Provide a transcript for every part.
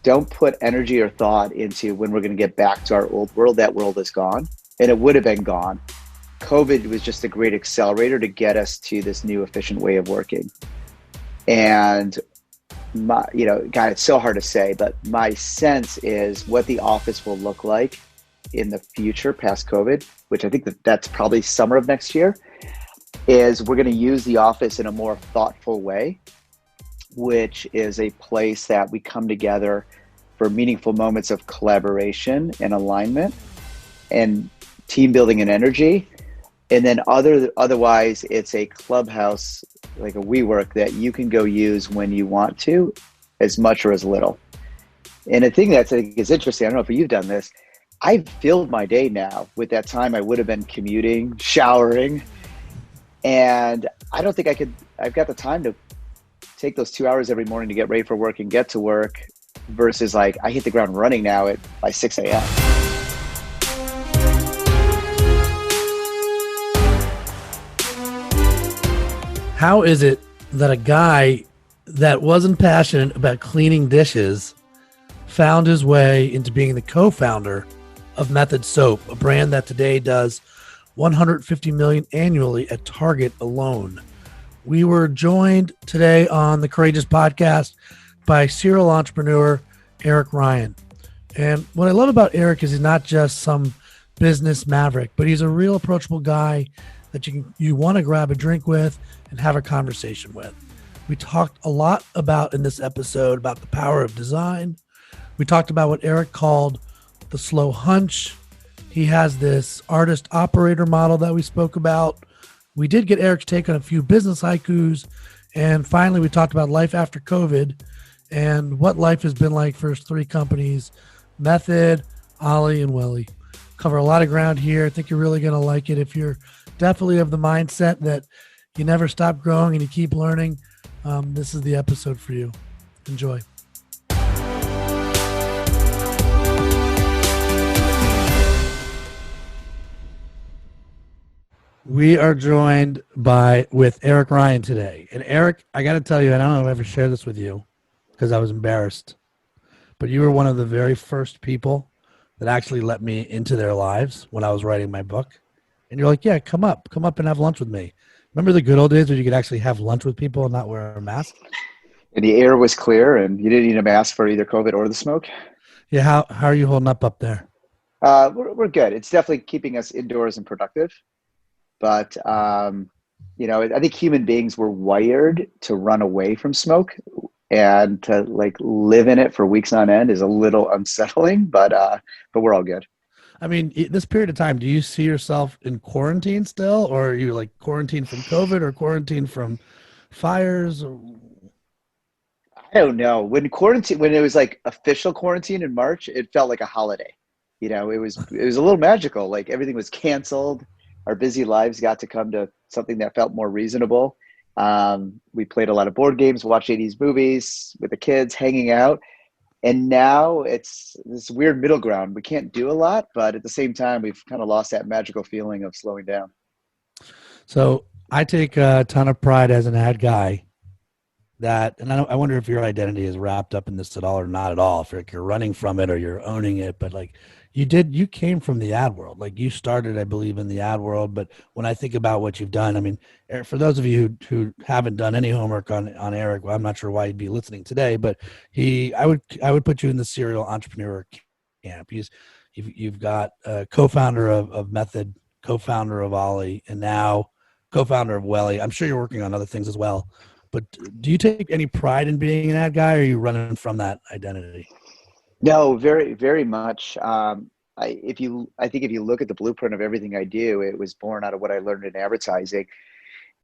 don't put energy or thought into when we're going to get back to our old world. That world is gone, and it would have been gone. COVID was just a great accelerator to get us to this new efficient way of working. And God, it's so hard to say, but my sense is what the office will look like in the future past COVID, which I think that's probably summer of next year, is we're going to use the office in a more thoughtful way, which is a place that we come together for meaningful moments of collaboration and alignment and team building and energy. And then otherwise, it's a clubhouse, like a WeWork, that you can go use when you want to, as much or as little. And the thing that I think is interesting, I don't know if you've done this, I've filled my day now with that time I would have been commuting, showering, and I don't think I've got the time to take those 2 hours every morning to get ready for work and get to work versus like I hit the ground running now by 6 a.m. How is it that a guy that wasn't passionate about cleaning dishes found his way into being the co-founder of Method Soap, a brand that today does $150 million annually at Target alone? We were joined today on the Courageous Podcast by serial entrepreneur Eric Ryan. And what I love about Eric is he's not just some business maverick, but he's a real approachable guy that you want to grab a drink with and have a conversation with. We talked a lot in this episode about the power of design. We talked about what Eric called the slow hunch. He has this artist operator model that we spoke about. We did get Eric's take on a few business haikus. And finally, we talked about life after COVID and what life has been like for his three companies, Method, Olly, and Welly. Cover a lot of ground here. I think you're really going to like it. If you're definitely of the mindset that you never stop growing and you keep learning, this is the episode for you. Enjoy. We are joined with Eric Ryan today. And Eric, I got to tell you, I don't know if I ever shared this with you because I was embarrassed, but you were one of the very first people that actually let me into their lives when I was writing my book. And you're like, yeah, come up and have lunch with me. Remember the good old days where you could actually have lunch with people and not wear a mask? And the air was clear and you didn't need a mask for either COVID or the smoke. Yeah. How are you holding up there? We're good. It's definitely keeping us indoors and productive. But, I think human beings were wired to run away from smoke, and to like live in it for weeks on end is a little unsettling, but we're all good. I mean, this period of time, do you see yourself in quarantine still, or are you like quarantined from COVID or quarantined from fires? I don't know. When it was like official quarantine in March, it felt like a holiday. It was a little magical. Like everything was canceled. Our busy lives got to come to something that felt more reasonable. We played a lot of board games, watched 80s movies with the kids, hanging out. And now it's this weird middle ground. We can't do a lot, but at the same time, we've kind of lost that magical feeling of slowing down. So I take a ton of pride as an ad guy and I wonder if your identity is wrapped up in this at all or not at all. If you're running from it or you're owning it, but like you came from the ad world. Like you started, I believe, in the ad world. But when I think about what you've done, I mean, for those of you who haven't done any homework on Eric, well, I'm not sure why you'd be listening today, but I would put you in the serial entrepreneur camp. You've got a co-founder of Method, co-founder of Olly, and now co-founder of Welly. I'm sure you're working on other things as well. But do you take any pride in being an ad guy, or are you running from that identity? No, very, very much. I think if you look at the blueprint of everything I do, it was born out of what I learned in advertising.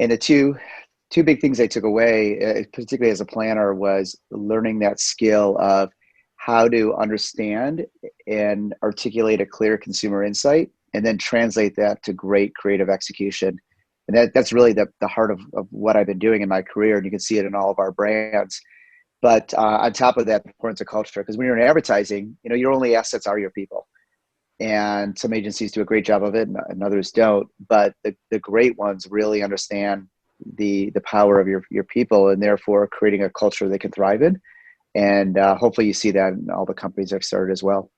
And the two big things I took away, particularly as a planner, was learning that skill of how to understand and articulate a clear consumer insight, and then translate that to great creative execution. And that's really the heart of what I've been doing in my career. And you can see it in all of our brands. But on top of that, the importance of culture, because when you're in advertising, your only assets are your people. And some agencies do a great job of it and others don't. But the great ones really understand the power of your people, and therefore creating a culture they can thrive in. And hopefully you see that in all the companies I've started as well.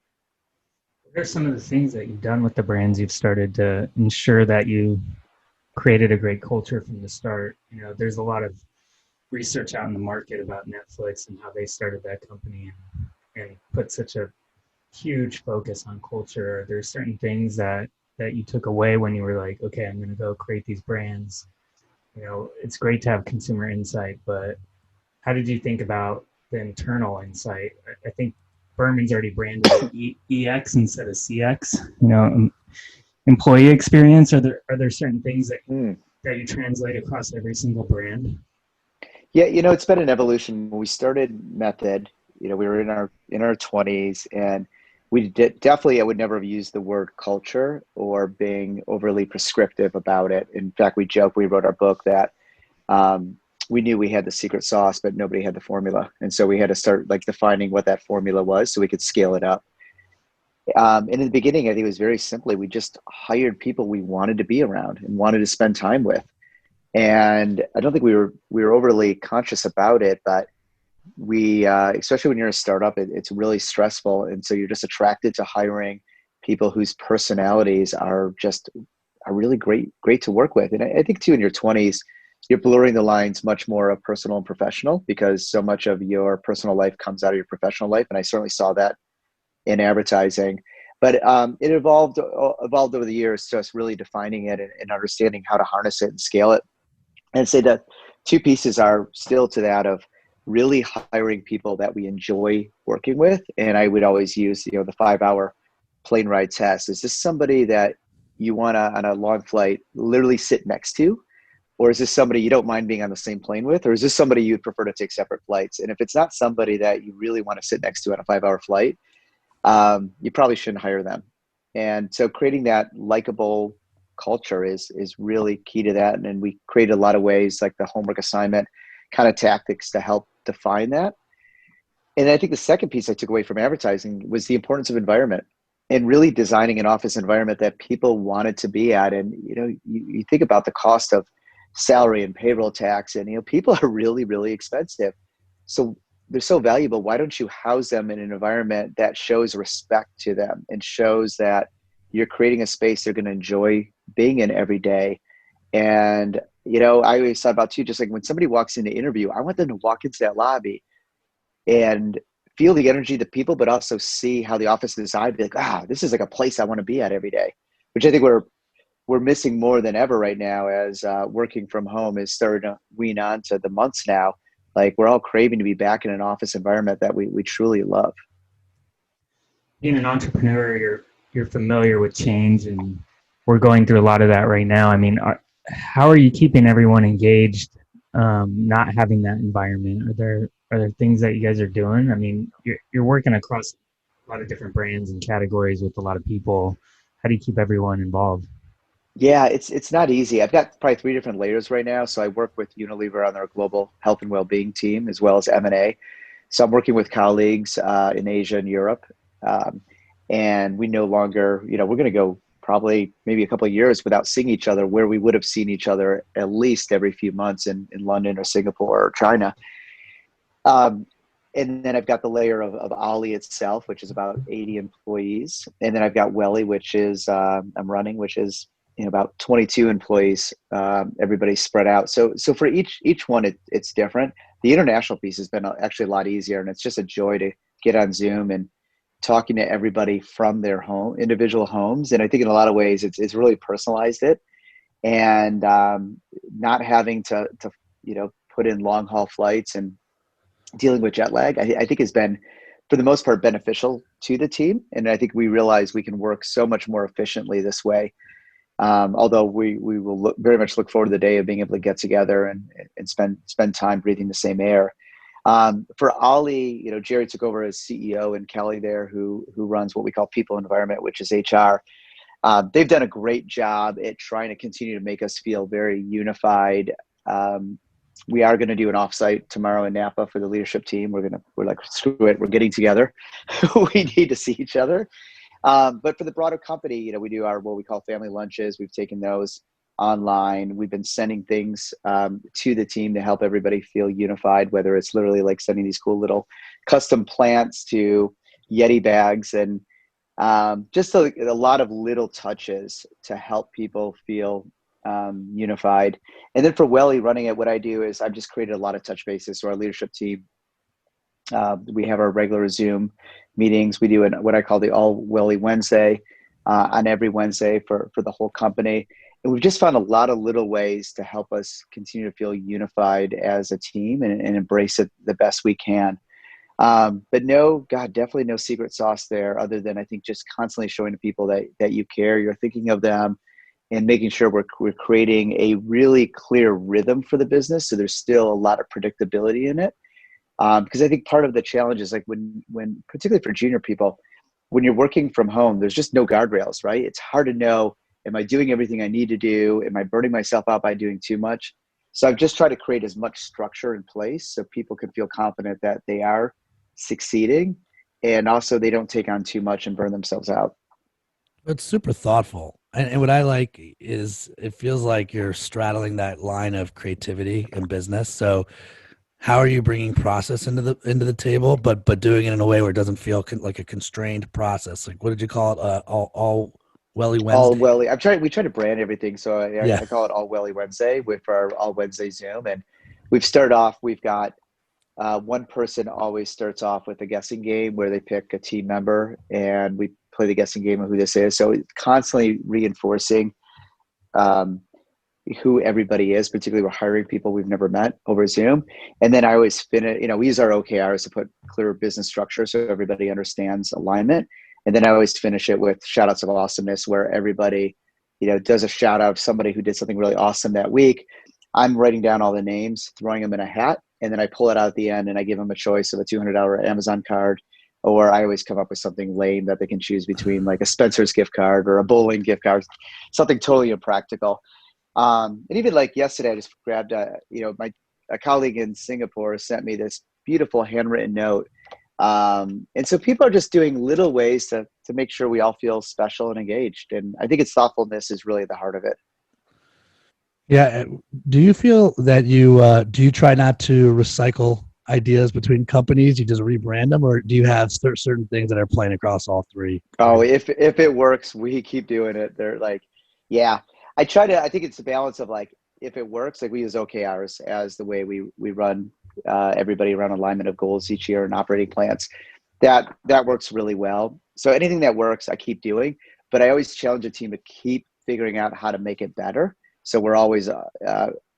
What are some of the things that you've done with the brands you've started to ensure that you created a great culture from the start? You know, there's a lot of research out in the market about Netflix and how they started that company and put such a huge focus on culture. There's certain things that you took away when you were like, okay, I'm going to go create these brands. You know, it's great to have consumer insight, but how did you think about the internal insight? I think Berman's already branded it EX instead of CX. You know, employee experience. Are there certain things that you translate across every single brand? Yeah, it's been an evolution. When we started Method, we were in our 20s, and we did definitely, I would never have used the word culture or being overly prescriptive about it. In fact, we joked, we wrote our book that um, we knew we had the secret sauce, but nobody had the formula. And so we had to start like defining what that formula was so we could scale it up. And in the beginning, I think it was very simply, we just hired people we wanted to be around and wanted to spend time with. And I don't think we were overly conscious about it, but we especially when you're a startup, it's really stressful, and so you're just attracted to hiring people whose personalities are really great to work with. And I think too, in your 20s, you're blurring the lines much more of personal and professional, because so much of your personal life comes out of your professional life, and I certainly saw that in advertising. But it evolved over the years to us really defining it and understanding how to harness it and scale it. And I'd say that two pieces are still to that of really hiring people that we enjoy working with. And I would always use, the 5-hour plane ride test. Is this somebody that you want to, on a long flight, literally sit next to? Or is this somebody you don't mind being on the same plane with? Or is this somebody you'd prefer to take separate flights? And if it's not somebody that you really want to sit next to on a 5-hour flight, you probably shouldn't hire them. And so creating that likable culture is really key to that. And then we created a lot of ways, like the homework assignment kind of tactics to help define that. And I think the second piece I took away from advertising was the importance of environment and really designing an office environment that people wanted to be at. And, you think about the cost of salary and payroll tax, and, people are really, really expensive. So they're so valuable. Why don't you house them in an environment that shows respect to them and shows that you're creating a space they're going to enjoy being in every day? And, I always thought about too, just like when somebody walks in to interview, I want them to walk into that lobby and feel the energy of the people, but also see how the office is designed. Be like, this is like a place I want to be at every day, which I think we're missing more than ever right now, as working from home is starting to wean on to the months now. Like, we're all craving to be back in an office environment that we truly love. Being an entrepreneur, you're familiar with change, and we're going through a lot of that right now. I mean, how are you keeping everyone engaged, not having that environment? Are there things that you guys are doing? I mean, you're working across a lot of different brands and categories with a lot of people. How do you keep everyone involved? Yeah, it's not easy. I've got probably 3 different layers right now. So I work with Unilever on their global health and well-being team, as well as M&A. So I'm working with colleagues in Asia and Europe. And we no longer, we're going to go probably maybe a couple of years without seeing each other, where we would have seen each other at least every few months in London or Singapore or China. And then I've got the layer of Olly itself, which is about 80 employees. And then I've got Welly, which is I'm running, which is about 22 employees. Everybody's spread out. So for each one, it's different. The international piece has been actually a lot easier, and it's just a joy to get on Zoom and talking to everybody from their individual homes. And I think in a lot of ways, it's really personalized it, and not having to put in long haul flights and dealing with jet lag, I think has been, for the most part, beneficial to the team. And I think we realize we can work so much more efficiently this way. Although we will very much look forward to the day of being able to get together and spend time breathing the same air. For Olly, Jerry took over as CEO, and Kelly there, who runs what we call people environment, which is HR. They've done a great job at trying to continue to make us feel very unified. We are going to do an offsite tomorrow in Napa for the leadership team. We're like, screw it, we're getting together. We need to see each other. But for the broader company, we do our what we call family lunches. We've taken those online. We've been sending things to the team to help everybody feel unified, whether it's literally like sending these cool little custom plants to Yeti bags, and just a lot of little touches to help people feel unified. And then for Welly running it, what I do is I've just created a lot of touch bases. So our leadership team, we have our regular Zoom meetings. We do what I call the Welly Wednesday on every Wednesday for the whole company. And we've just found a lot of little ways to help us continue to feel unified as a team and embrace it the best we can. But no, God, definitely no secret sauce there, other than I think just constantly showing to people that you care, you're thinking of them, and making sure we're creating a really clear rhythm for the business. So there's still a lot of predictability in it. Because I think part of the challenge is like when particularly for junior people, when you're working from home, there's just no guardrails, right? It's hard to know, am I doing everything I need to do? Am I burning myself out by doing too much? So I've just tried to create as much structure in place so people can feel confident that they are succeeding, and also they don't take on too much and burn themselves out. It's super thoughtful. And what I like is it feels like you're straddling that line of creativity and business. So how are you bringing process into the table, but doing it in a way where it doesn't feel like a constrained process? Like, what did you call it? All Welly All Wednesday? Welly. We try to brand everything. So Yeah. I call it All Welly Wednesday with our All Wednesday Zoom. And we've started off, we've got one person always starts off with a guessing game where they pick a team member and we play the guessing game of who this is. So it's constantly reinforcing who everybody is, particularly we're hiring people we've never met over Zoom. And then I always finish, we use our OKRs to put clear business structure so everybody understands alignment. And then I always finish it with shout outs of awesomeness where everybody, does a shout out of somebody who did something really awesome that week. I'm writing down all the names, throwing them in a hat, and then I pull it out at the end and I give them a choice of a $200 Amazon card, or I always come up with something lame that they can choose between, like a Spencer's gift card or a bowling gift card, something totally impractical. And even like yesterday, I just grabbed, a colleague in Singapore sent me this beautiful handwritten note. And so people are just doing little ways to make sure we all feel special and engaged. And I think it's thoughtfulness is really the heart of it. Yeah. Do you feel that do you try not to recycle ideas between companies? You just rebrand them, or do you have certain things that are playing across all three? Oh, if it works, we keep doing it. They're like, yeah, I think it's a balance of like, if it works, like we use OKRs as the way we run everybody around alignment of goals each year and operating plans. That works really well. So anything that works, I keep doing, but I always challenge a team to keep figuring out how to make it better. So we're always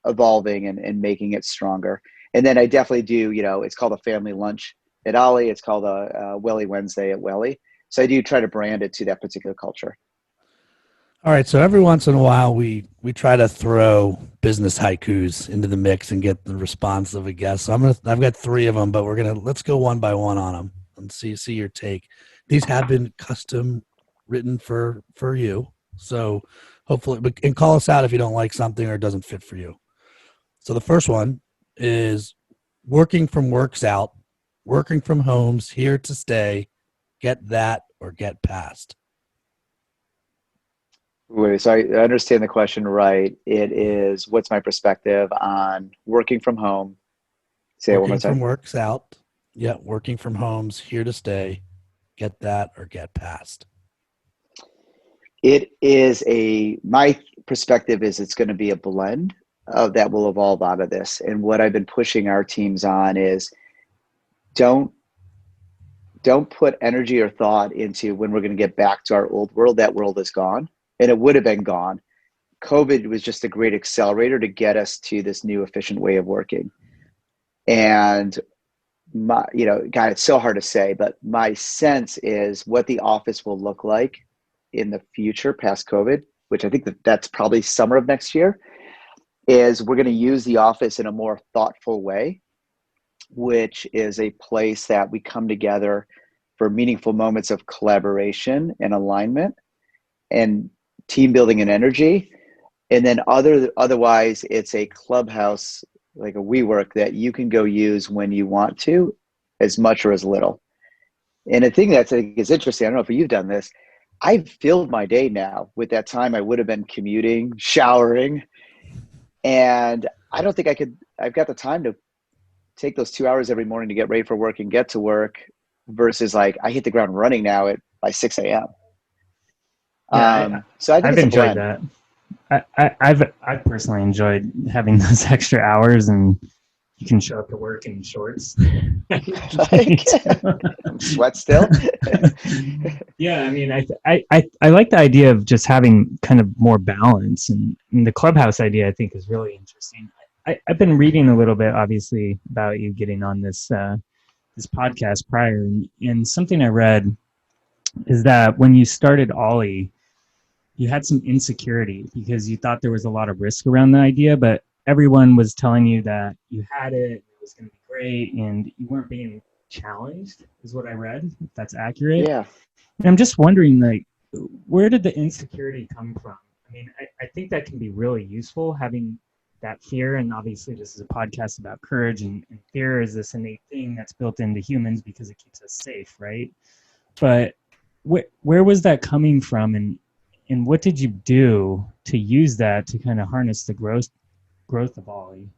evolving and making it stronger. And then I definitely do, it's called a family lunch at Olly. It's called a Welly Wednesday at Welly. So I do try to brand it to that particular culture. All right, so every once in a while we try to throw business haikus into the mix and get the response of a guest. So I've got 3 of them, but let's go one by one on them and see your take. These have been custom written for you, so hopefully, and call us out if you don't like something or it doesn't fit for you. So the first one is working from works out, working from home's here to stay. Get that or get past. Wait, so I understand the question right. It is, what's my perspective on working from home? Say it one more Working from time. works out. Yeah, working from home's here to stay. Get that or get past. It is my perspective is it's going to be a blend of that will evolve out of this. And what I've been pushing our teams on is don't put energy or thought into when we're going to get back to our old world. That world is gone, and it would have been gone. COVID was just a great accelerator to get us to this new efficient way of working. And God, it's so hard to say, but my sense is what the office will look like in the future past COVID, which I think that's probably summer of next year, is we're going to use the office in a more thoughtful way, which is a place that we come together for meaningful moments of collaboration and alignment and team building and energy. And then otherwise it's a clubhouse, like a WeWork that you can go use when you want to, as much or as little. And the thing that I think is interesting, I don't know if you've done this, I've filled my day now with that time I would have been commuting, showering, and I don't think I've got the time to take those 2 hours every morning to get ready for work and get to work versus like I hit the ground running now by 6 a.m. Yeah, So I think I've it's a enjoyed blend. that. I've personally enjoyed having those extra hours, and you can show up to work in shorts. Like, sweat still. Yeah, I mean, I like the idea of just having kind of more balance, and the clubhouse idea I think is really interesting. I've been reading a little bit, obviously, about you getting on this podcast prior, and something I read is that when you started Ollie, you had some insecurity because you thought there was a lot of risk around the idea, but everyone was telling you that you had it was going to be great, and you weren't being challenged, is what I read, if that's accurate. Yeah. And I'm just wondering, like, where did the insecurity come from? I mean, I think that can be really useful, having that fear. And obviously, this is a podcast about courage, and fear is this innate thing that's built into humans because it keeps us safe, right? But where was that coming from, and what did you do to use that to kind of harness the growth of Ollie?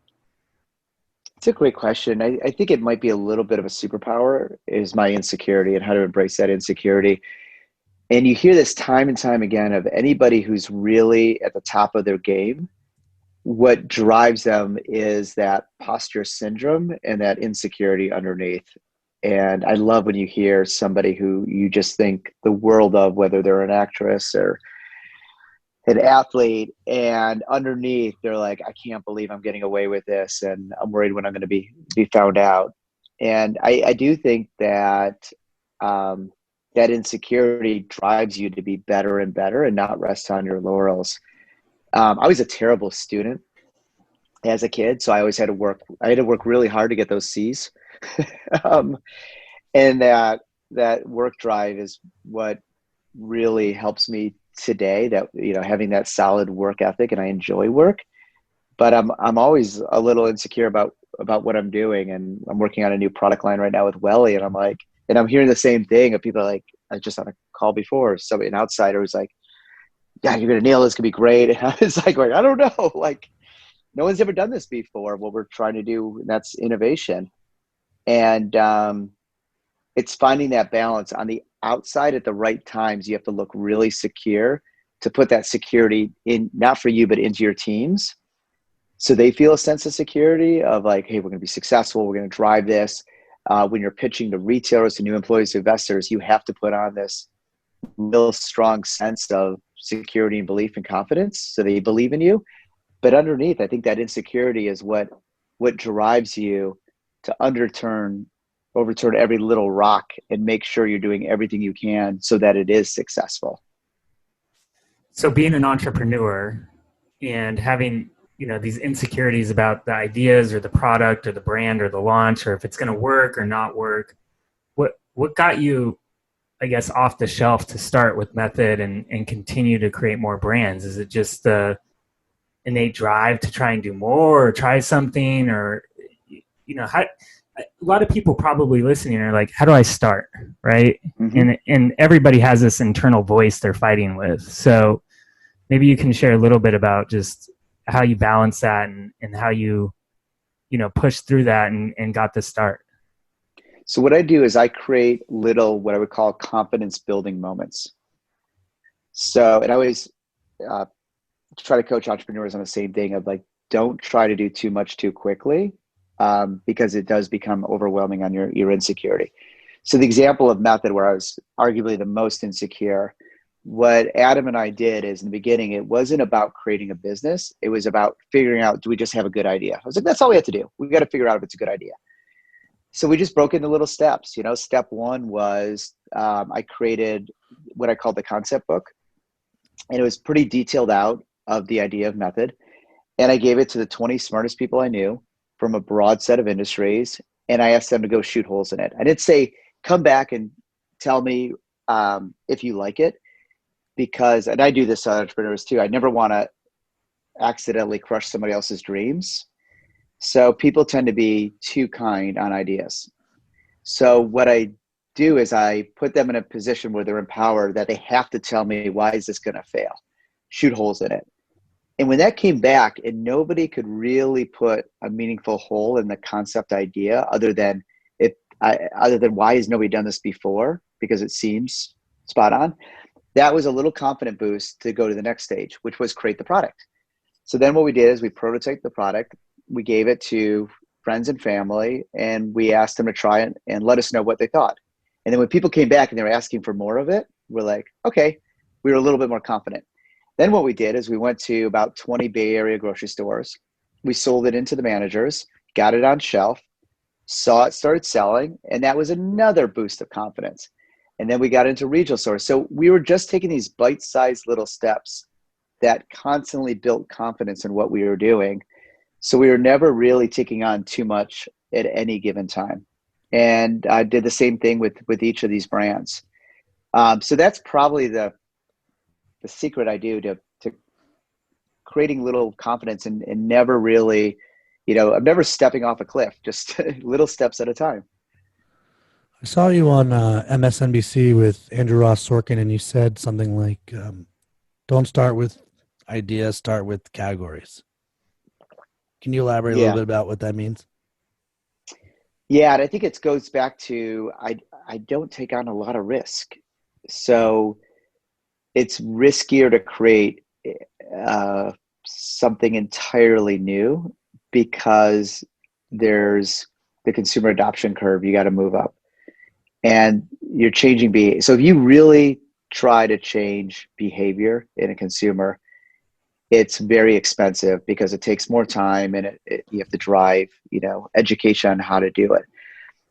It's a great question. I think it might be a little bit of a superpower is my insecurity and how to embrace that insecurity. And you hear this time and time again of anybody who's really at the top of their game. What drives them is that posture syndrome and that insecurity underneath. And I love when you hear somebody who you just think the world of, whether they're an actress or an athlete, and underneath they're like, I can't believe I'm getting away with this, and I'm worried when I'm going to be found out. And I do think that that insecurity drives you to be better and better and not rest on your laurels. I was a terrible student as a kid, so I always had to work. I had to work really hard to get those C's, um, and that work drive is what really helps me today. That having that solid work ethic, and I enjoy work, but I'm always a little insecure about what I'm doing, and I'm working on a new product line right now with Welly, and I'm like, and I'm hearing the same thing of people like, I just on a call before, somebody, an outsider was like, yeah, you're gonna nail this, could be great. And I was like, I don't know, like no one's ever done this before. What we're trying to do, that's innovation, and it's finding that balance on the outside at the right times. You have to look really secure to put that security in, not for you, but into your teams. So they feel a sense of security of like, hey, we're going to be successful. We're going to drive this. When you're pitching to retailers, to new employees, to investors, you have to put on this real strong sense of security and belief and confidence so they believe in you. But underneath, I think that insecurity is what drives you to overturn every little rock and make sure you're doing everything you can so that it is successful. So being an entrepreneur and having, these insecurities about the ideas or the product or the brand or the launch, or if it's going to work or not work, what got you, I guess, off the shelf to start with Method and continue to create more brands? Is it just the innate drive to try and do more or try something, or, how, a lot of people probably listening are like, how do I start? Right. Mm-hmm. And everybody has this internal voice they're fighting with. So maybe you can share a little bit about just how you balance that and how you push through that and got the start. So what I do is I create little, what I would call confidence building moments. So, and I always try to coach entrepreneurs on the same thing of like, don't try to do too much too quickly, because it does become overwhelming on your insecurity. So the example of Method, where I was arguably the most insecure, what Adam and I did is in the beginning, it wasn't about creating a business. It was about figuring out, do we just have a good idea? I was like, that's all we have to do. We got to figure out if it's a good idea. So we just broke into little steps. Step one was I created what I called the concept book. And it was pretty detailed out of the idea of Method. And I gave it to the 20 smartest people I knew from a broad set of industries. And I asked them to go shoot holes in it. I didn't say, come back and tell me if you like it. Because, and I do this to entrepreneurs too, I never want to accidentally crush somebody else's dreams. So people tend to be too kind on ideas. So what I do is I put them in a position where they're empowered, that they have to tell me, why is this going to fail? Shoot holes in it. And when that came back and nobody could really put a meaningful hole in the concept idea other than why has nobody done this before? Because it seems spot on. That was a little confident boost to go to the next stage, which was create the product. So then what we did is we prototyped the product. We gave it to friends and family, and we asked them to try it and let us know what they thought. And then when people came back and they were asking for more of it, we're like, okay, we were a little bit more confident. Then what we did is we went to about 20 Bay Area grocery stores. We sold it into the managers, got it on shelf, saw it started selling, and that was another boost of confidence. And then we got into regional stores. So we were just taking these bite-sized little steps that constantly built confidence in what we were doing. So we were never really taking on too much at any given time. And I did the same thing with each of these brands. So that's probably the secret I do to creating little confidence and never really, I'm never stepping off a cliff, just little steps at a time. I saw you on MSNBC with Andrew Ross Sorkin, and you said something like, don't start with ideas, start with categories. Can you elaborate a little bit about what that means? Yeah, and I think it goes back to I don't take on a lot of risk. So it's riskier to create something entirely new because there's the consumer adoption curve you got to move up. And you're changing behavior. So if you really try to change behavior in a consumer, it's very expensive because it takes more time and you have to drive, education on how to do it.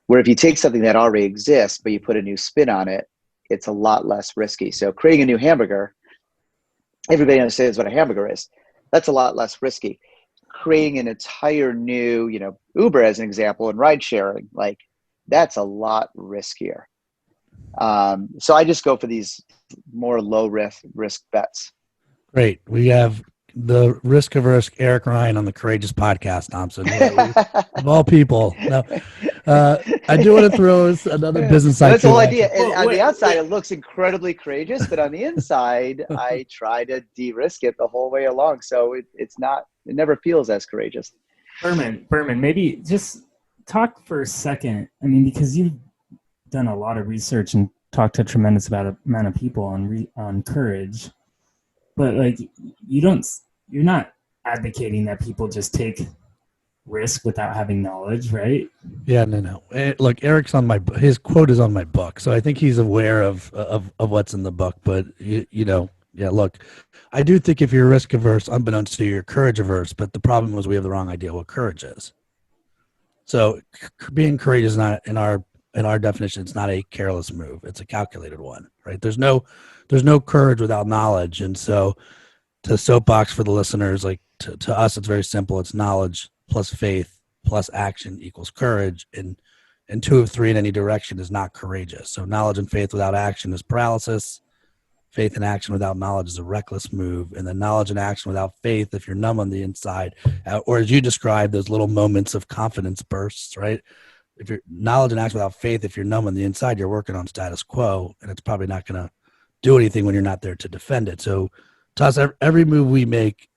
Where if you take something that already exists, but you put a new spin on it, it's a lot less risky. So creating a new hamburger, everybody understands what a hamburger is. That's a lot less risky. Creating an entire new, Uber as an example, and ride sharing, like that's a lot riskier. So I just go for these more low risk bets. Great. We have the risk averse Eric Ryan on the Courageous Podcast, Thompson. Of all people. Now, I do want to throw another business haiku. That's the whole idea. And on the outside, it looks incredibly courageous, but on the inside, I try to de-risk it the whole way along. So it never feels as courageous. Berman, maybe just talk for a second. I mean, because you've done a lot of research and talked to a tremendous amount of people on courage. But like, you're not advocating that people just take risk without having knowledge, right? Yeah, no. Look, Eric's his quote is on my book, so I think he's aware of what's in the book. But look, I do think if you're risk averse, unbeknownst to you, you're courage averse. But the problem was we have the wrong idea what courage is. So being courageous is not in our definition. It's not a careless move. It's a calculated one, right? There's no courage without knowledge. And so to soapbox for the listeners, like to us, it's very simple. It's knowledge plus faith plus action equals courage. And 2 of 3 in any direction is not courageous. So knowledge and faith without action is paralysis. Faith and action without knowledge is a reckless move. And then knowledge and action without faith, if you're numb on the inside, or as you described, those little moments of confidence bursts, right? If you're knowledge and action without faith, if you're numb on the inside, you're working on status quo, and it's probably not going to do anything when you're not there to defend it. So to us, every move we make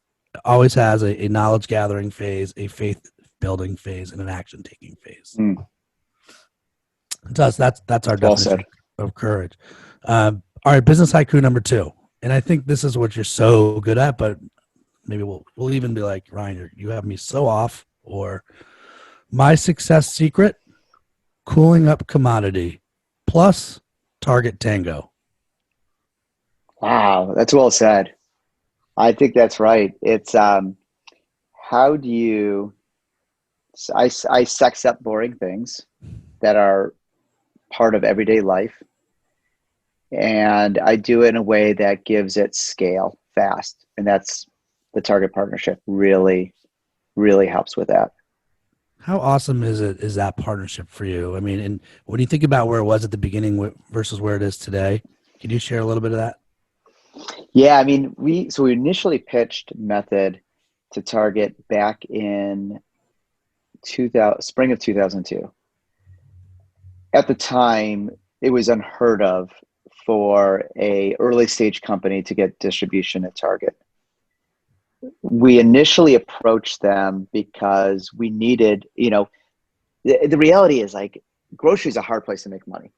always has a knowledge gathering phase, a faith building phase, and an action taking phase. To us, that's our definition of courage. All right, business haiku number 2. And I think this is what you're so good at, but maybe we'll even be like, Ryan, you have me so off. Or my success secret, cooling up commodity plus target tango. Wow, that's well said. I think that's right. It's how do you I sex up boring things that are part of everyday life. And I do it in a way that gives it scale fast. And that's the target partnership really, really helps with that. How awesome is that partnership for you? I mean, and when you think about where it was at the beginning versus where it is today, can you share a little bit of that? Yeah, I mean, we initially pitched Method to Target back in spring of 2002. At the time, it was unheard of for a early stage company to get distribution at Target. We initially approached them because we needed, the reality is like grocery is a hard place to make money.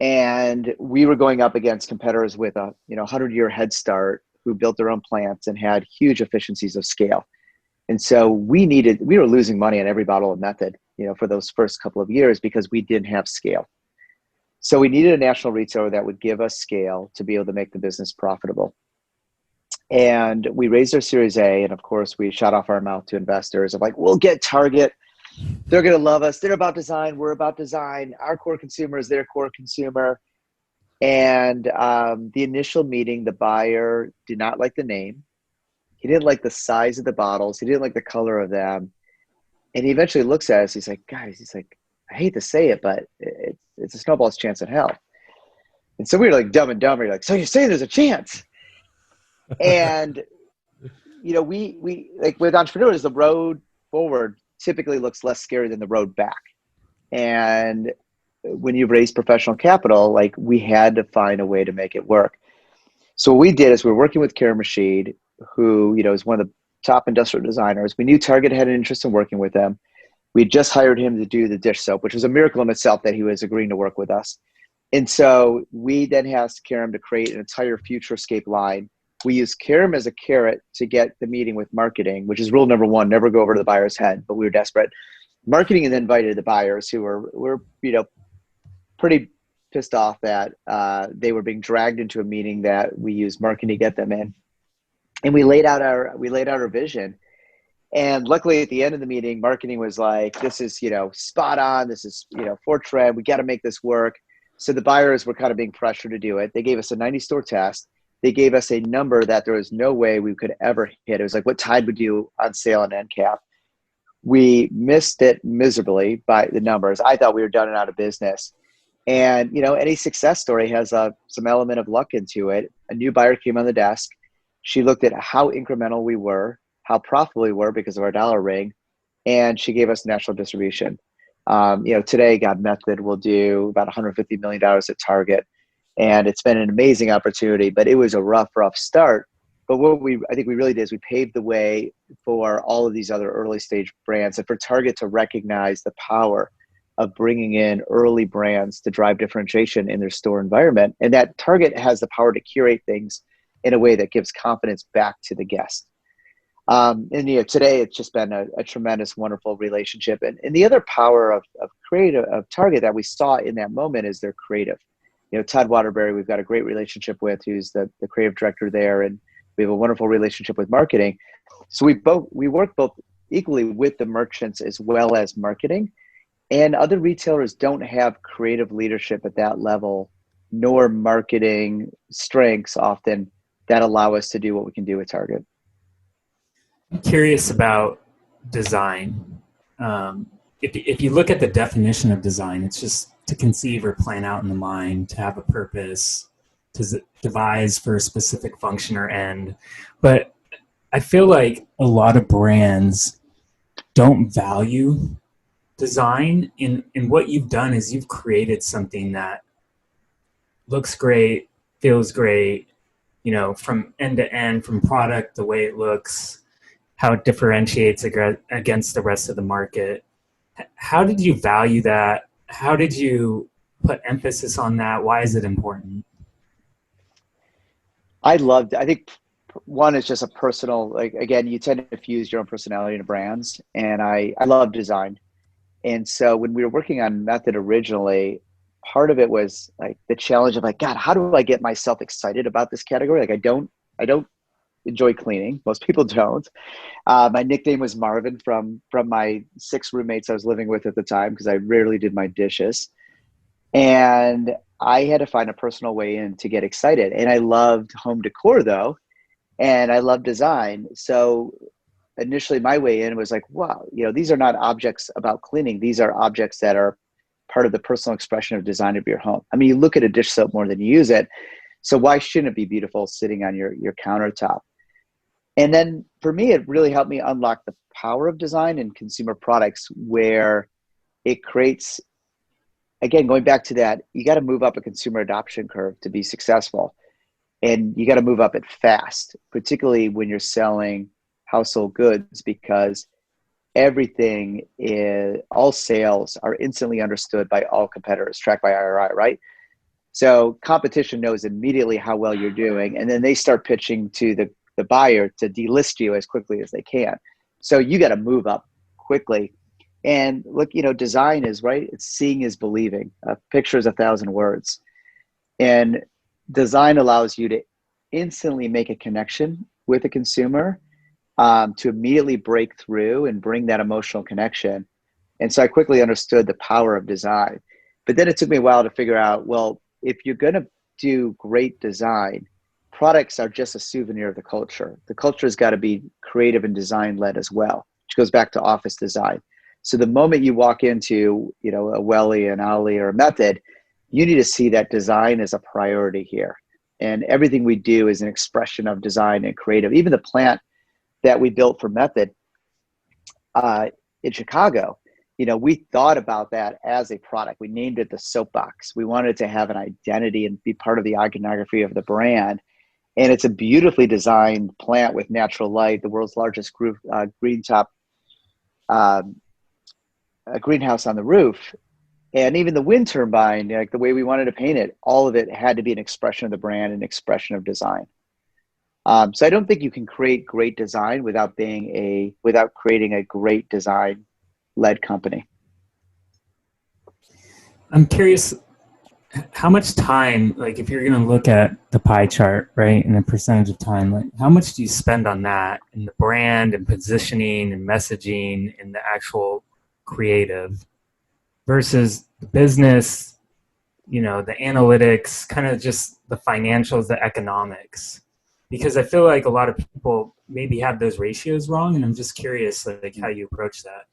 And we were going up against competitors with a 100-year head start who built their own plants and had huge efficiencies of scale. And so we were losing money on every bottle of Method, for those first couple of years because we didn't have scale. So we needed a national retailer that would give us scale to be able to make the business profitable. And we raised our Series A, and of course we shot off our mouth to investors of like, we'll get Target. They're going to love us. They're about design. We're about design. Our core consumer is their core consumer. And the initial meeting, the buyer did not like the name. He didn't like the size of the bottles. He didn't like the color of them. And he eventually looks at us. He's like, guys, I hate to say it, but it's a snowball's chance in hell. And so we were like dumb and dumber. Like, so you're saying there's a chance? And, we like with entrepreneurs, the road forward typically looks less scary than the road back. And when you raise professional capital, like we had to find a way to make it work. So what we did is we were working with Karen Rashid, who, is one of the top industrial designers. We knew Target had an interest in working with them. We just hired him to do the dish soap, which was a miracle in itself that he was agreeing to work with us. And so we then asked Karen to create an entire Futurescape line. We used Karen as a carrot to get the meeting with marketing, which is rule number one, never go over to the buyer's head, but we were desperate. Marketing then invited the buyers who were pretty pissed off that they were being dragged into a meeting that we used marketing to get them in. And we laid out our vision. And luckily at the end of the meeting, marketing was like, this is, spot on. This is, for trend. We got to make this work. So the buyers were kind of being pressured to do it. They gave us a 90-store test. They gave us a number that there was no way we could ever hit. It was like what Tide would do on sale and end cap. We missed it miserably by the numbers. I thought we were done and out of business. And, any success story has some element of luck into it. A new buyer came on the desk. She looked at how incremental we were, how profitable we were because of our dollar ring, and she gave us national distribution. Today, God Method will do about $150 million at Target, and it's been an amazing opportunity, but it was a rough start. But what I think we really did is we paved the way for all of these other early stage brands and for Target to recognize the power of bringing in early brands to drive differentiation in their store environment, and that Target has the power to curate things in a way that gives confidence back to the guest. And today it's just been a tremendous, wonderful relationship. And the other power of creative of Target that we saw in that moment is their creative. Todd Waterbury, we've got a great relationship with, who's the creative director there, and we have a wonderful relationship with marketing. So we work both equally with the merchants as well as marketing. And other retailers don't have creative leadership at that level, nor marketing strengths often that allow us to do what we can do with Target. I'm curious about design. If you look at the definition of design, it's just to conceive or plan out in the mind, to have a purpose, to devise for a specific function or end. But I feel like a lot of brands don't value design. And what you've done is you've created something that looks great, feels great, from end to end, from product, the way it looks, how it differentiates against the rest of the market. How did you value that? How did you put emphasis on that? Why is it important? I think one is just a personal, like, again, you tend to fuse your own personality into brands, and I love design. And so when we were working on Method originally, part of it was like the challenge of like, God, how do I get myself excited about this category? Like I don't enjoy cleaning. Most people don't. My nickname was Marvin from my 6 roommates I was living with at the time, because I rarely did my dishes. And I had to find a personal way in to get excited. And I loved home decor though, and I love design. So initially my way in was like, wow, these are not objects about cleaning. These are objects that are part of the personal expression of design of your home. I mean, you look at a dish soap more than you use it. So why shouldn't it be beautiful sitting on your countertop? And then for me, it really helped me unlock the power of design in consumer products, where it creates again, going back to that, you got to move up a consumer adoption curve to be successful. And you got to move up it fast, particularly when you're selling household goods, because all sales are instantly understood by all competitors, tracked by IRI, right? So competition knows immediately how well you're doing, and then they start pitching to the buyer to delist you as quickly as they can. So you got to move up quickly. And look, design is, right? It's seeing is believing. A picture is 1,000 words. And design allows you to instantly make a connection with a consumer, to immediately break through and bring that emotional connection. And so I quickly understood the power of design. But then it took me a while to figure out, well, if you're going to do great design, products are just a souvenir of the culture. The culture has got to be creative and design led as well, which goes back to office design. So the moment you walk into, a Welly, an Olly, or a Method, you need to see that design as a priority here. And everything we do is an expression of design and creative. Even the plant that we built for Method in Chicago, we thought about that as a product. We named it the Soapbox. We wanted to have an identity and be part of the iconography of the brand. And it's a beautifully designed plant with natural light, the world's largest green top greenhouse on the roof. And even the wind turbine, like the way we wanted to paint it, all of it had to be an expression of the brand, an expression of design. So I don't think you can create great design without creating a great design-led company. I'm curious, how much time, like if you're going to look at the pie chart, right, and the percentage of time, like how much do you spend on that and the brand and positioning and messaging and the actual creative versus the business, the analytics, kind of just the financials, the economics? Because I feel like a lot of people maybe have those ratios wrong, and I'm just curious, like how you approach that.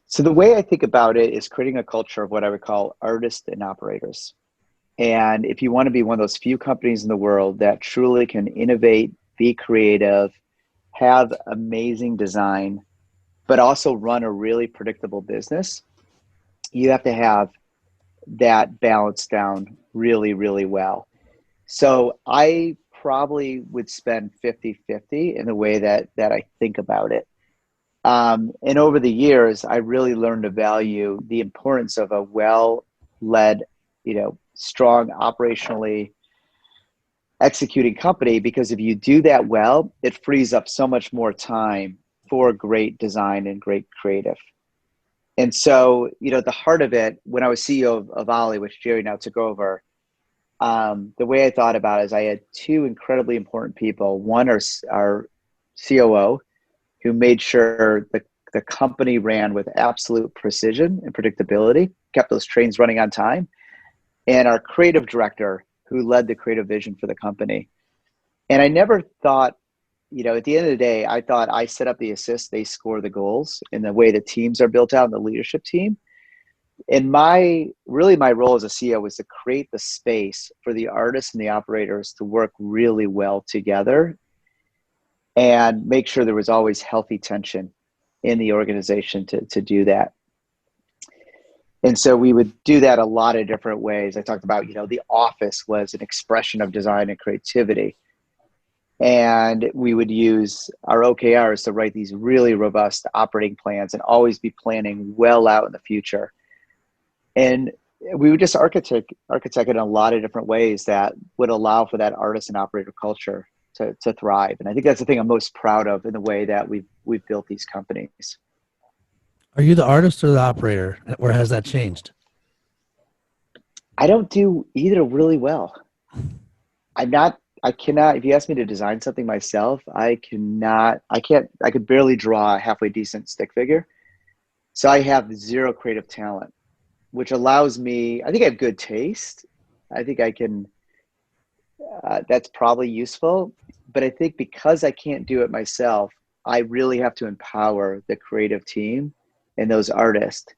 So the way I think about it is creating a culture of what I would call artists and operators. And if you want to be one of those few companies in the world that truly can innovate, be creative, have amazing design, but also run a really predictable business, you have to have that balanced down really, really well. So I probably would spend 50-50 in the way that I think about it. And over the years, I really learned to value the importance of a well-led, strong, operationally executing company, because if you do that well, it frees up so much more time for great design and great creative. And so, the heart of it, when I was CEO of Olly, which Jerry now took over, the way I thought about it is I had two incredibly important people. One, our COO, who made sure the company ran with absolute precision and predictability, kept those trains running on time, and our creative director, who led the creative vision for the company. And I never thought, at the end of the day, I thought I set up the assists, they score the goals in the way the teams are built out in the leadership team. And my role as a CEO was to create the space for the artists and the operators to work really well together and make sure there was always healthy tension in the organization to do that. And so we would do that a lot of different ways. I talked about, the office was an expression of design and creativity. And we would use our OKRs to write these really robust operating plans and always be planning well out in the future. And we would just architect it in a lot of different ways that would allow for that artist and operator culture to thrive. And I think that's the thing I'm most proud of in the way that we've built these companies. Are you the artist or the operator, or has that changed? I don't do either really well. I cannot, if you ask me to design something myself, I could barely draw a halfway decent stick figure. So I have zero creative talent, which allows me, I think I have good taste. I think I can, that's probably useful. But I think because I can't do it myself, I really have to empower the creative team and those artists.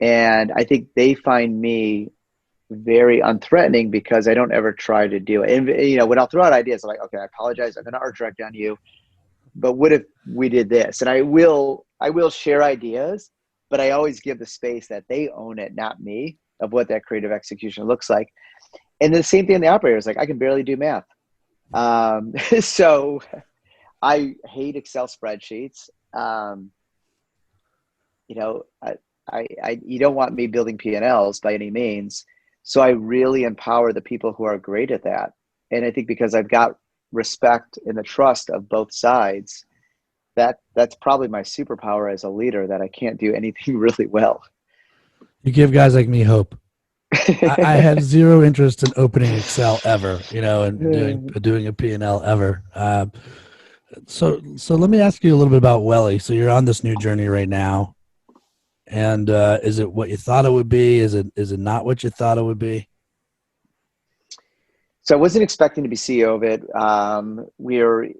And I think they find me very unthreatening because I don't ever try to do it. And, when I'll throw out ideas, I'm like, okay, I apologize, I'm going to art direct on you, but what if we did this? And I will share ideas, but I always give the space that they own it, not me, of what that creative execution looks like. And the same thing in the operator is like, I can barely do math. So I hate Excel spreadsheets. You know, you don't want me building P&Ls by any means. So I really empower the people who are great at that. And I think because I've got respect and the trust of both sides, that's probably my superpower as a leader, that I can't do anything really well. You give guys like me hope. I have zero interest in opening Excel ever, you know, and doing a P&L ever. So let me ask you a little bit about Welly. So you're on this new journey right now, and is it what you thought it would be? Is it not what you thought it would be? So I wasn't expecting to be CEO of it. We're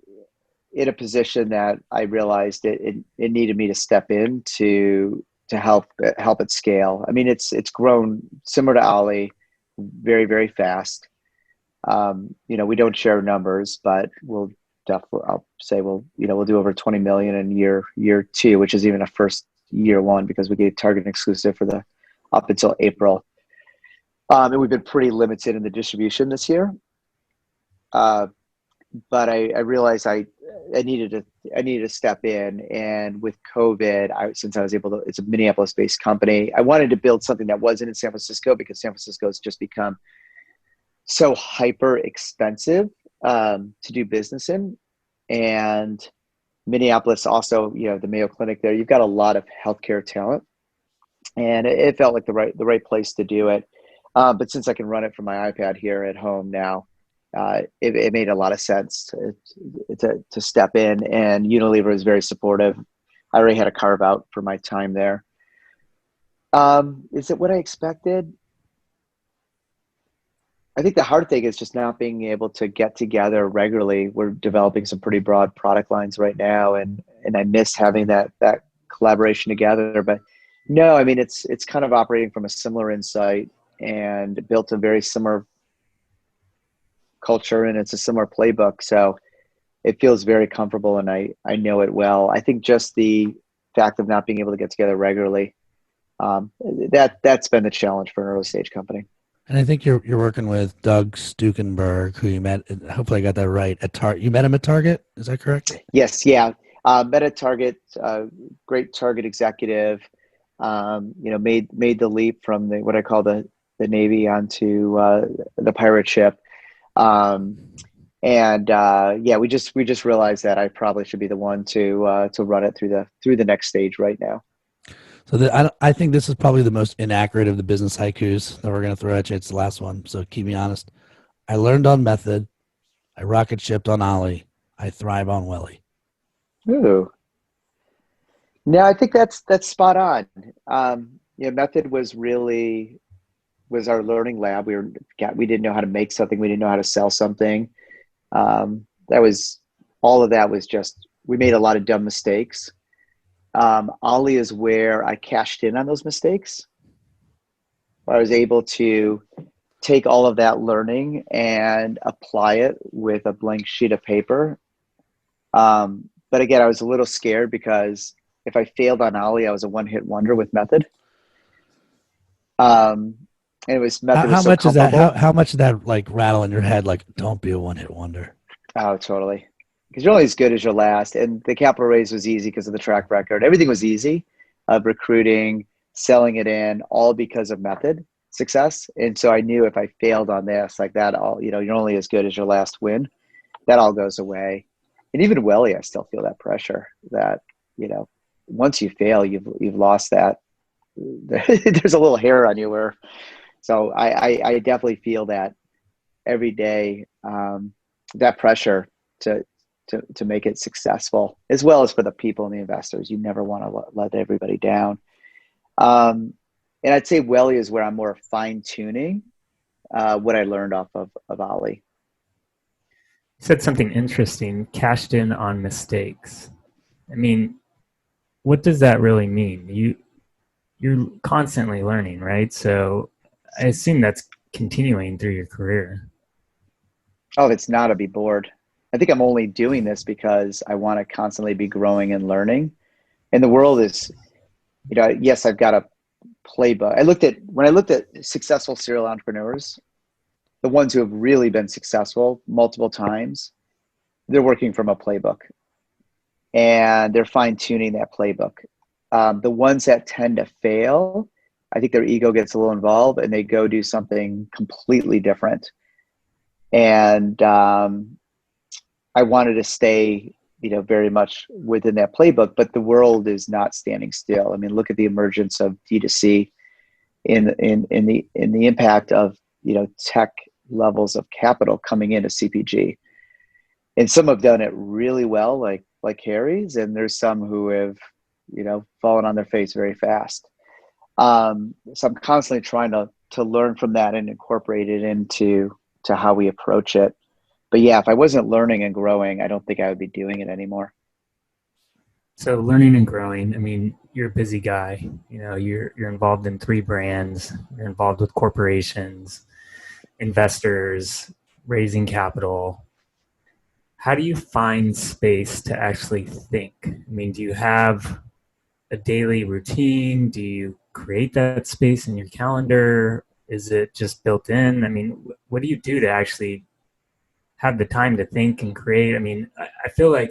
in a position that I realized it needed me to step in to help it scale. I mean, it's grown similar to Olly, very, very fast. You know, we don't share numbers, but we'll definitely, I'll say we'll do over 20 million in year 2, which is even a first year 1, because we gave Target an exclusive for up until April. And we've been pretty limited in the distribution this year. But I realized I needed to step in, and with COVID, since I was able to, it's a Minneapolis-based company. I wanted to build something that wasn't in San Francisco, because San Francisco has just become so hyper expensive to do business in, and Minneapolis also, you know, the Mayo Clinic there. You've got a lot of healthcare talent, and it felt like the right place to do it. But since I can run it from my iPad here at home now, it made a lot of sense to step in, and Unilever is very supportive. I already had a carve out for my time there. Is it what I expected? I think the hard thing is just not being able to get together regularly. We're developing some pretty broad product lines right now, and I miss having that collaboration together. But no, I mean, it's kind of operating from a similar insight and built a very similar culture, and it's a similar playbook. So it feels very comfortable, and I know it well. I think just the fact of not being able to get together regularly, that's been the challenge for an early stage company. And I think you're working with Doug Stukenberg, who you met. Hopefully, I got that right. At Target, you met him at Target. Is that correct? Yes. Yeah. Met at Target. Great Target executive. You know, made the leap from what I call the Navy onto the pirate ship. Yeah, we just realized that I probably should be the one to run it through the next stage right now. So I think this is probably the most inaccurate of the business haikus that we're going to throw at you. It's the last one, so keep me honest. I learned on Method. I rocket shipped on Olly. I thrive on Welly. Ooh. No, I think that's spot on. You know, Method was our learning lab. We didn't know how to make something. We didn't know how to sell something. All of that was just, we made a lot of dumb mistakes. Olly is where I cashed in on those mistakes. I was able to take all of that learning and apply it with a blank sheet of paper. But again, I was a little scared, because if I failed on Olly, I was a one-hit wonder with Method. And it was Method. How much is that? How much did that like rattle in your head? Like, don't be a one-hit wonder. Oh, totally. Because you're only as good as your last. And the capital raise was easy because of the track record. Everything was easy, recruiting, selling it in, all because of Method success. And so I knew if I failed on this, like that, you're only as good as your last win. That all goes away. And even Welly, I still feel that pressure that, you know, once you fail, you've lost that. There's a little hair on you so I definitely feel that every day, that pressure to make it successful, as well as for the people and the investors. You never want to let everybody down. And I'd say Welly is where I'm more fine tuning what I learned off of Olly. You said something interesting, cashed in on mistakes. I mean, what does that really mean? You're constantly learning, right? So I assume that's continuing through your career. Oh, it's not to be bored. I think I'm only doing this because I want to constantly be growing and learning. And the world is Yes, I've got a playbook. When I looked at successful serial entrepreneurs, the ones who have really been successful multiple times, they're working from a playbook and they're fine tuning that playbook. The ones that tend to fail, I think their ego gets a little involved and they go do something completely different. And I wanted to stay, very much within that playbook, but the world is not standing still. I mean, look at the emergence of D2C in the impact of, tech levels of capital coming into CPG. And some have done it really well, like Harry's, and there's some who have, fallen on their face very fast. So I'm constantly trying to learn from that and incorporate it into how we approach it. But yeah, if I wasn't learning and growing, I don't think I would be doing it anymore. So learning and growing, I mean, you're a busy guy. You're involved in 3 brands. You're involved with corporations, investors, raising capital. How do you find space to actually think? I mean, do you have a daily routine? Do you create that space in your calendar? Is it just built in? I mean, what do you do to actually have the time to think and create? I mean, I feel like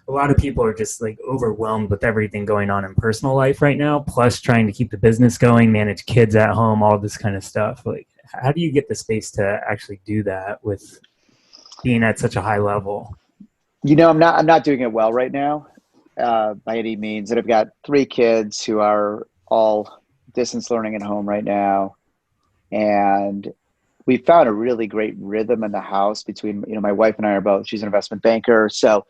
a lot of people are just like overwhelmed with everything going on in personal life right now, plus trying to keep the business going, manage kids at home, all this kind of stuff. Like, how do you get the space to actually do that with being at such a high level? I'm not doing it well right now, by any means. And I've got 3 kids who are all distance learning at home right now. And we found a really great rhythm in the house between, my wife and I are both, she's an investment banker. So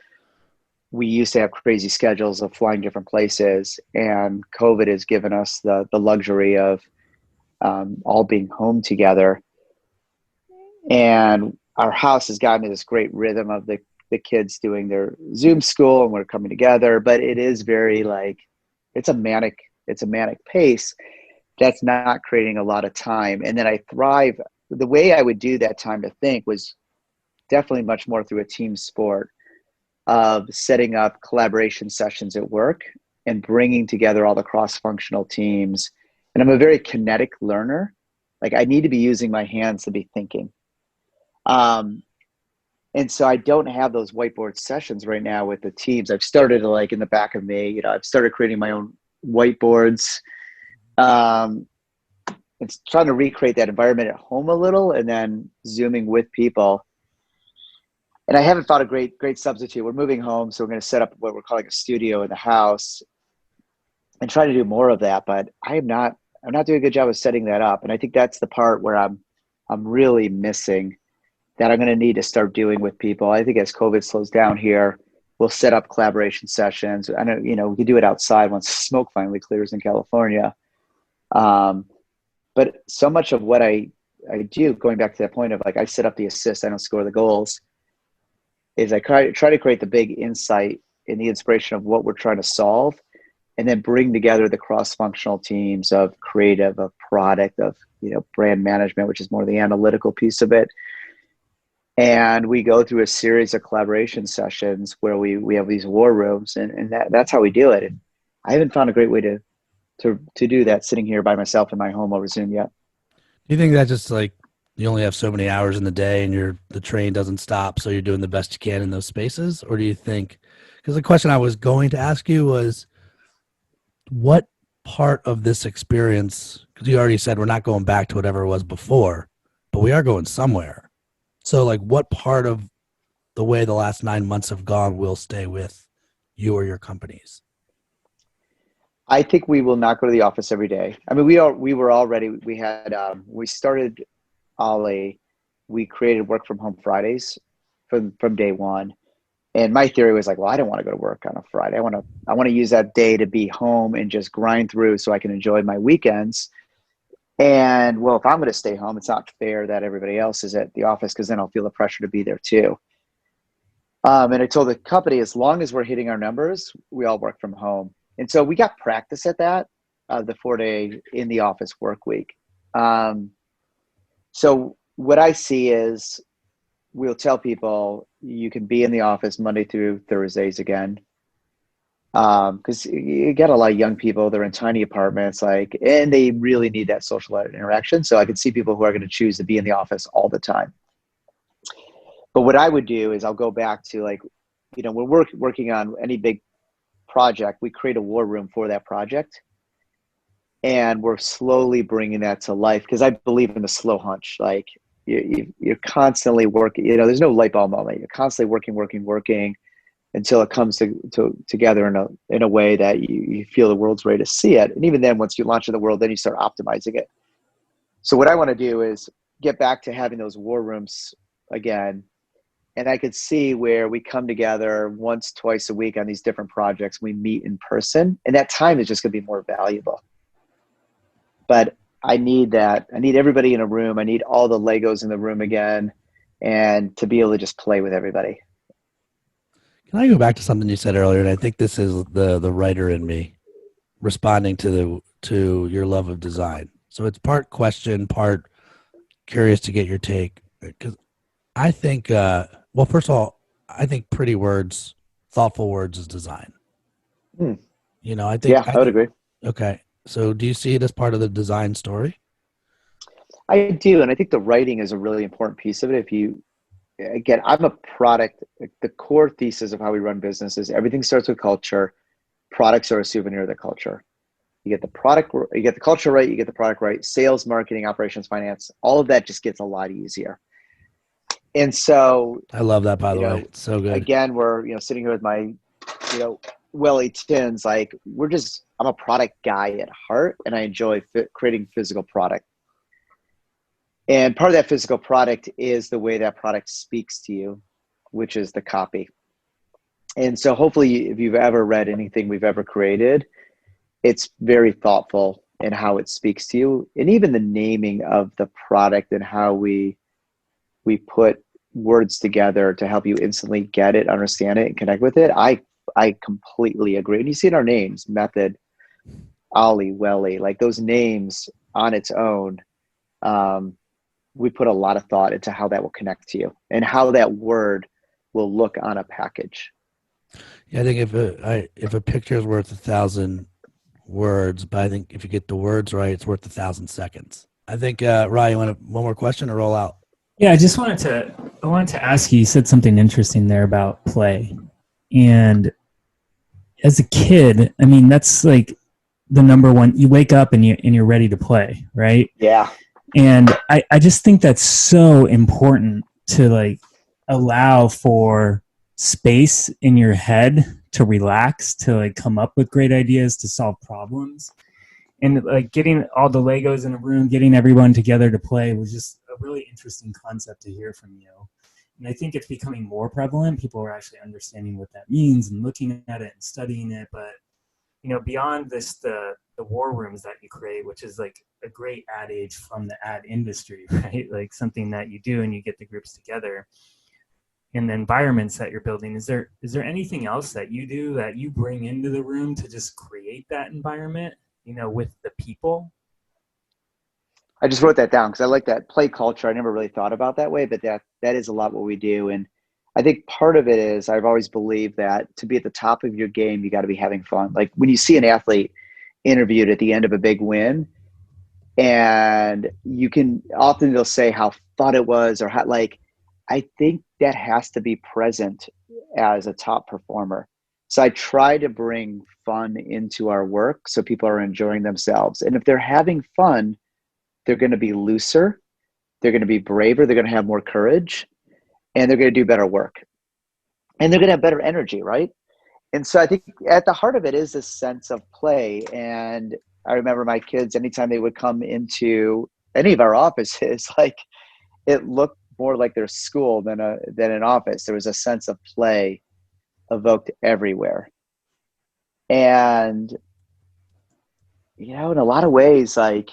we used to have crazy schedules of flying different places, and COVID has given us the luxury of all being home together. And our house has gotten to this great rhythm of the kids doing their Zoom school and we're coming together, but it is very it's a manic pace that's not creating a lot of time. And then I thrive. The way I would do that time to think was definitely much more through a team sport of setting up collaboration sessions at work and bringing together all the cross-functional teams. And I'm a very kinetic learner. Like, I need to be using my hands to be thinking. And so I don't have those whiteboard sessions right now with the teams. I've started in the back of me, I've started creating my own whiteboards. It's trying to recreate that environment at home a little and then Zooming with people. And I haven't found a great substitute. We're moving home, so we're going to set up what we're calling a studio in the house and try to do more of that. But I'm not doing a good job of setting that up. And I think that's the part where I'm really missing, that I'm going to need to start doing with people. I think as COVID slows down here, we'll set up collaboration sessions. I know, we can do it outside once smoke finally clears in California. But so much of what I do, going back to that point of I set up the assists, I don't score the goals, is I try to create the big insight and the inspiration of what we're trying to solve, and then bring together the cross-functional teams of creative, of product, of brand management, which is more the analytical piece of it. And we go through a series of collaboration sessions where we have these war rooms, and that's how we do it. And I haven't found a great way to do that sitting here by myself in my home over Zoom yet. Do you think that just you only have so many hours in the day and the train doesn't stop, so you're doing the best you can in those spaces? Or do you think, because the question I was going to ask you was, what part of this experience, because you already said we're not going back to whatever it was before, but we are going somewhere. So what part of the way the last 9 months have gone will stay with you or your companies? I think we will not go to the office every day. I mean, we were already, we had, we started Olly, we created work from home Fridays from day one. And my theory was well, I don't want to go to work on a Friday. I want to use that day to be home and just grind through so I can enjoy my weekends. And well, if I'm going to stay home, it's not fair that everybody else is at the office, because then I'll feel the pressure to be there too. And I told the company, as long as we're hitting our numbers, we all work from home. And so we got practice at that, the 4-day in the office work week. So what I see is we'll tell people you can be in the office Monday through Thursdays again. Because you get a lot of young people, they're in tiny apartments, like, and they really need that social interaction. So I could see people who are going to choose to be in the office all the time. But what I would do is I'll go back to, like, when we're working on any big project, we create a war room for that project. And we're slowly bringing that to life because I believe in the slow hunch. Like you're constantly working, there's no light bulb moment. You're constantly working until it comes together in a way that you feel the world's ready to see it. And even then, once you launch in the world, then you start optimizing it. So what I want to do is get back to having those war rooms again. And I could see where we come together once, twice a week on these different projects. We meet in person, and that time is just going to be more valuable. But I need that. I need everybody in a room. I need all the Legos in the room again, and to be able to just play with everybody. Can I go back to something you said earlier? And I think this is the writer in me responding to your love of design. So it's part question, part curious to get your take. Because I think, well, first of all, I think pretty words, thoughtful words is design. I think. Yeah, I would agree. Okay. So do you see it as part of the design story? I do. And I think the writing is a really important piece of it. Again, I'm a product. The core thesis of how we run businesses, everything starts with culture. Products are a souvenir of the culture. You get the product, you get the culture right, you get the product right. Sales, marketing, operations, finance, all of that just gets a lot easier. And so I love that, by the way. It's so good. Again, we're sitting here with my Welly tins. Like I'm a product guy at heart, and I enjoy creating physical product. And part of that physical product is the way that product speaks to you, which is the copy. And so hopefully if you've ever read anything we've ever created, it's very thoughtful in how it speaks to you. And even the naming of the product and how we put words together to help you instantly get it, understand it, and connect with it. I completely agree. And you see in our names, Method, Olly, Welly, like those names on its own, we put a lot of thought into how that will connect to you and how that word will look on a package. Yeah, I think if a picture is worth 1,000 words, but I think if you get the words right, it's worth 1,000 seconds. I think, Ryan, you want one more question or roll out? Yeah, I wanted to ask you, you said something interesting there about play. And as a kid, I mean, that's like the number one, you wake up and you're ready to play, right? Yeah. And I just think that's so important to like allow for space in your head to relax, to like come up with great ideas, to solve problems. And like getting all the Legos in a room, getting everyone together to play was just a really interesting concept to hear from you. And I think it's becoming more prevalent. People are actually understanding what that means and looking at it and studying it. But, beyond this, the war rooms that you create, which is like a great adage from the ad industry, right? Like something that you do and you get the groups together. And the environments that you're building, is there anything else that you do that you bring into the room to just create that environment, with the people? I just wrote that down because I like that play culture. I never really thought about that way, but that is a lot what we do. And I think part of it is I've always believed that to be at the top of your game, you got to be having fun. Like when you see an athlete interviewed at the end of a big win, and they'll say how fun it was, or how, like, I think that has to be present as a top performer. So I try to bring fun into our work so people are enjoying themselves. And if they're having fun, they're going to be looser, they're going to be braver, they're going to have more courage, and they're going to do better work. And they're going to have better energy, right? And so I think at the heart of it is this sense of play. And I remember my kids, anytime they would come into any of our offices, like it looked more like their school than an office. There was a sense of play evoked everywhere. And, in a lot of ways, like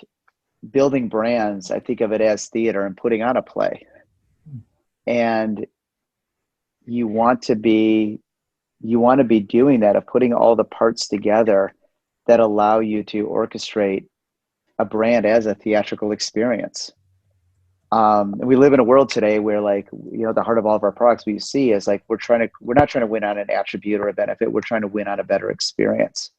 building brands, I think of it as theater and putting on a play. And you want to be doing that, of putting all the parts together that allow you to orchestrate a brand as a theatrical experience. And we live in a world today where, like, the heart of all of our products we see is like, we're not trying to win on an attribute or a benefit. We're trying to win on a better experience.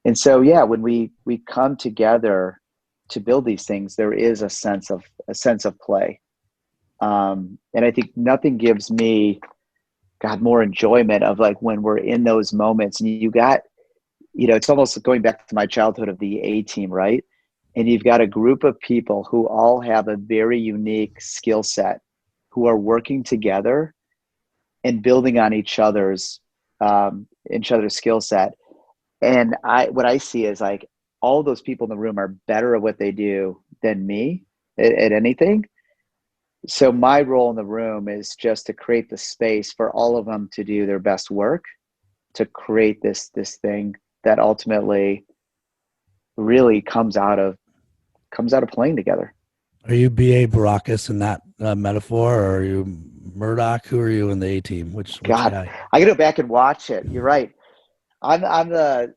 And so, yeah, when we come together to build these things, there is a sense of play. And I think nothing gives me, God, more enjoyment of, like, when we're in those moments and it's almost going back to my childhood of the A team, right? And you've got a group of people who all have a very unique skill set, who are working together and building on each other's skill set. And what I see is, like, all those people in the room are better at what they do than me at anything. So my role in the room is just to create the space for all of them to do their best work, to create this thing that ultimately really comes out of playing together. Are you B.A. Baracus in that metaphor, or are you Murdoch? Who are you in the A team? Which God, guy? I gotta go back and watch it. You're right. I'm the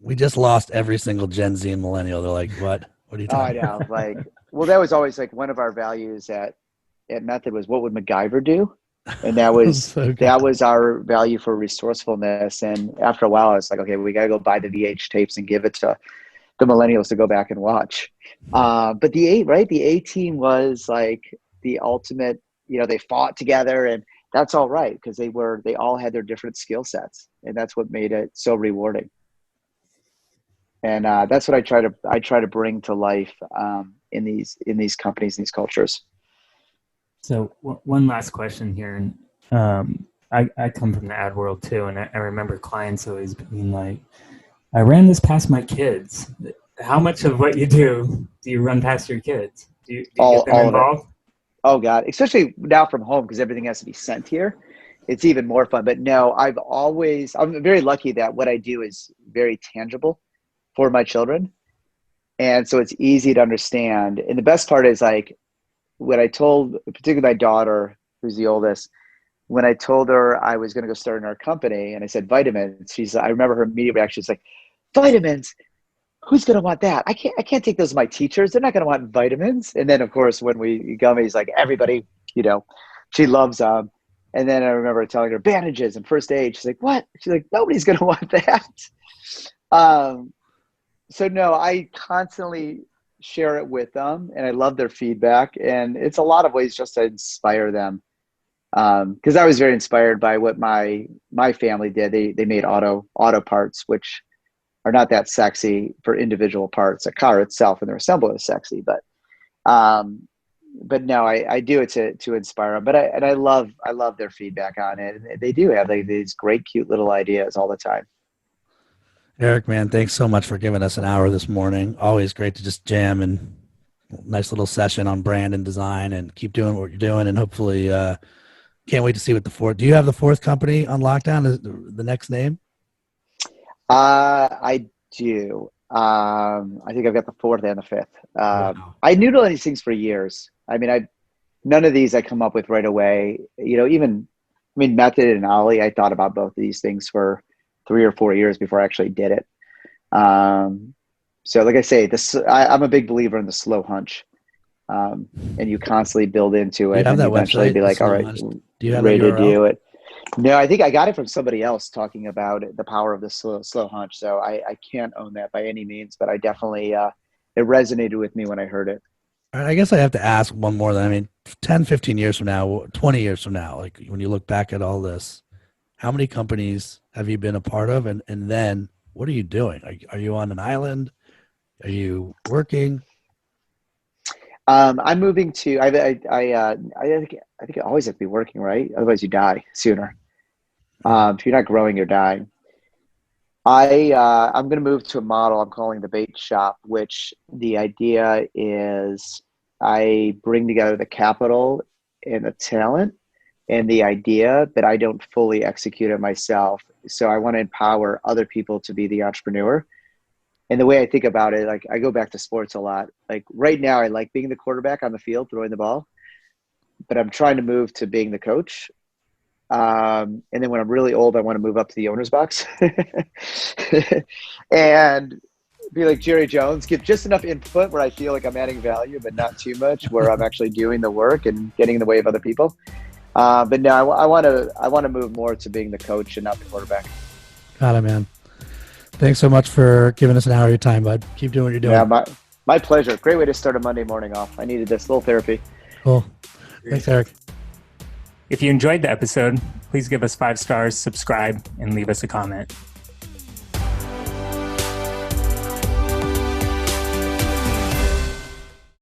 We just lost every single Gen Z and millennial. They're like, what? What are you oh, I talking know. about? Like, well, that was always, like, one of our values at Method was, what would MacGyver do? And that was So good. that was our value for resourcefulness. And after a while, I was like, okay, we gotta go buy the VH tapes and give it to the millennials to go back and watch. But the A team was like the ultimate. They fought together, and that's all right, because they all had their different skill sets, and that's what made it so rewarding. And that's what I try to bring to life in these companies, these cultures. So one last question here, and I come from the ad world too, and I remember clients always being like, "I ran this past my kids." How much of what you do you run past your kids? Do you get them All of it. involved? Oh God, especially now from home, because everything has to be sent here. It's even more fun. But no, I'm very lucky that what I do is very tangible for my children. And so it's easy to understand. And the best part is, like, when I told, particularly my daughter, who's the oldest, when I told her I was going to go start in our company and I said vitamins, I remember her immediate reaction is like, vitamins? Who's going to want that? I can't take those to my teachers. They're not going to want vitamins. And then, of course, when we gummies, like, everybody, she loves them. And then I remember telling her bandages and first aid. She's like, what? She's like, nobody's going to want that. So no, I constantly share it with them, and I love their feedback. And it's a lot of ways just to inspire them. Because I was very inspired by what my family did. They made auto parts, which are not that sexy for individual parts. A car itself and their assembly is sexy, but no, I do it to inspire them. But I love their feedback on it. And they do have, like, these great, cute little ideas all the time. Eric, man, thanks so much for giving us an hour this morning. Always great to just jam and nice little session on brand and design, and keep doing what you're doing. And hopefully, can't wait to see what the fourth. Do you have the fourth company on lockdown? Is the next name? I do. I think I've got the fourth and the fifth. Wow. I noodle these things for years. I mean, none of these I come up with right away. Method and Olly, I thought about both of these things for 3 or 4 years before I actually did it. So like I say, I'm a big believer in the slow hunch. And you constantly build into it, have and that you eventually website, be like, all right, do you have ready that to URL? do it. No, I think I got it from somebody else talking about the power of the slow hunch. So I can't own that by any means, but I definitely, it resonated with me when I heard it. All right, I guess I have to ask one more. I mean, 10, 15 years from now, 20 years from now, like, when you look back at all this, how many companies have you been a part of? And then what are you doing? Are you on an island? Are you working? I'm moving to, I think I always have to be working, right? Otherwise you die sooner. If you're not growing, you're dying. I'm going to move to a model I'm calling the bait shop, which the idea is I bring together the capital and the talent and the idea, but I don't fully execute it myself. So I want to empower other people to be the entrepreneur. And the way I think about it, like, I go back to sports a lot. Like, right now, I like being the quarterback on the field, throwing the ball, but I'm trying to move to being the coach. And then when I'm really old, I want to move up to the owner's box. And be like Jerry Jones, give just enough input where I feel like I'm adding value, but not too much where I'm actually doing the work and getting in the way of other people. But no, I want to move more to being the coach and not the quarterback. Got it, man. Thanks so much for giving us an hour of your time, bud. Keep doing what you're doing. Yeah, my pleasure. Great way to start a Monday morning off. I needed this little therapy. Cool. Thanks, Eric. If you enjoyed the episode, please give us 5 stars, subscribe, and leave us a comment.